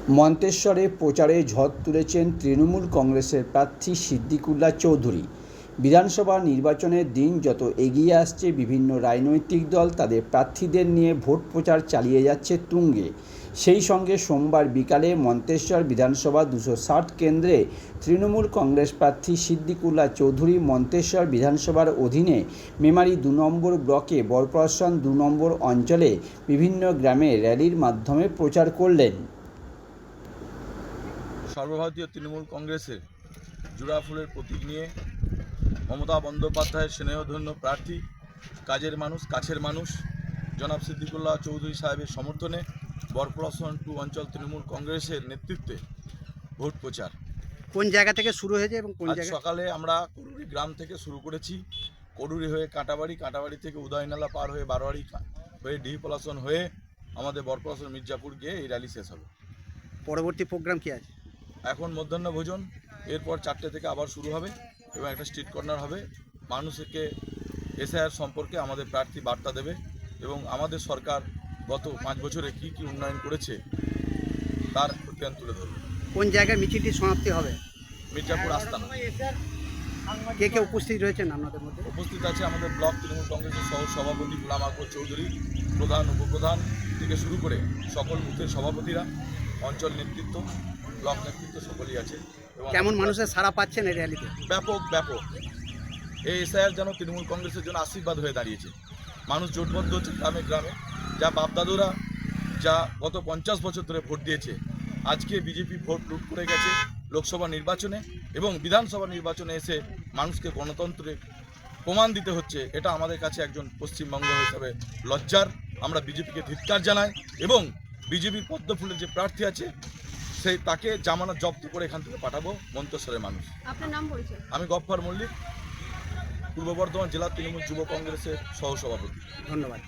মন্তেশ্বরে প্রচারে ঝড় তুলেছেন তৃণমূল কংগ্রেসের প্রার্থী সিদ্দিকুল্লাহ চৌধুরী। বিধানসভা নির্বাচনের দিন যত এগিয়ে আসছে, বিভিন্ন রাজনৈতিক দল তাদের প্রার্থীদের নিয়ে ভোট প্রচার চালিয়ে যাচ্ছে তুঙ্গে। সেই সঙ্গে সোমবার বিকালে মন্তেশ্বর বিধানসভা 260 কেন্দ্রে তৃণমূল কংগ্রেস প্রার্থী সিদ্দিকুল্লাহ চৌধুরী মন্তেশ্বর বিধানসভার অধীনে মেমারি 2 নম্বর ব্লকে বরপ্রশাসন 2 নম্বর অঞ্চলে বিভিন্ন গ্রামে র্যালির মাধ্যমে প্রচার করলেন। সর্বভারতীয় তৃণমূল কংগ্রেসের জোড়া ফুলের প্রতীক নিয়ে মমতা বন্দ্যোপাধ্যায়ের স্নেহধন্য প্রার্থী, কাজের মানুষ, কাছের মানুষ জনাব সিদ্দিকুল্লাহ চৌধুরী সাহেবের সমর্থনে বরপ্রশাসন 2 অঞ্চল তৃণমূল কংগ্রেসের নেতৃত্বে ভোট প্রচার। কোন জায়গা থেকে শুরু হয়েছে এবং কোন জায়গা? সকালে আমরা করুরি গ্রাম থেকে শুরু করেছি। করুরি হয়ে কাঁটাবাড়ি, কাঁটাবাড়ি থেকে উদয়নালা পার হয়ে বারোয়ারি হয়ে ডিহিপলাসন হয়ে আমাদের বরপ্রশাসন মির্জাপুর গিয়ে এই র্যালি শেষ হবে। পরবর্তী প্রোগ্রাম কি আছে? এখন মধ্যাহ্ন ভোজন, এরপর 4টে থেকে আবার শুরু হবে এবং একটা স্ট্রিট কর্নার হবে। মানুষকে এসআইআর সম্পর্কে আমাদের প্রার্থী বার্তা দেবে এবং আমাদের সরকার গত 5 বছরে কি কি উন্নয়ন করেছে তার প্রত্যয়ন তুলে ধরবে। কোন জায়গায় মিছিলটি সমাপ্তি হবে? মির্জাপুর আস্তানা। কে কে উপস্থিত রয়েছেন আপনাদের মধ্যে? উপস্থিত আছে আমাদের ব্লক তৃণমূল কংগ্রেসের সহ সভাপতি গোলাম আকবর চৌধুরী, প্রধান উপপ্রধান থেকে শুরু করে সকল বুথের সভাপতিরা, অঞ্চল নেতৃত্ব, ব্লক নেতৃত্ব সকলেই আছে। কেমন মানুষের সাড়া পাচ্ছেন এই র্যালিতে? ব্যাপক ব্যাপক। এই এসআইআর যেন তৃণমূল কংগ্রেসের জন্য আশীর্বাদ হয়ে দাঁড়িয়েছে। মানুষ জোটবদ্ধ হচ্ছে গ্রামে গ্রামে। যা বাপদাদুরা যা গত 50 বছর ধরে ভোট দিয়েছে, আজকে বিজেপি ভোট লুট করে গেছে লোকসভা নির্বাচনে এবং বিধানসভা নির্বাচনে এসে মানুষকে গণতন্ত্রে প্রমাণ দিতে হচ্ছে। এটা আমাদের কাছে একজন পশ্চিমবঙ্গ হিসাবে লজ্জার। আমরা বিজেপিকে ধিক্কার জানাই এবং বিজেপির পদ্মফুলের যে প্রার্থী আছে সেই তাকে জামানত জব্দ করে এখান থেকে পাঠাবো মন্তেশ্বরের মানুষ। আপনার নাম পরিচয়? আমি গফফর মল্লিক, পূর্ব বর্ধমান জেলা তৃণমূল যুব কংগ্রেসের সহসভাপতি। ধন্যবাদ।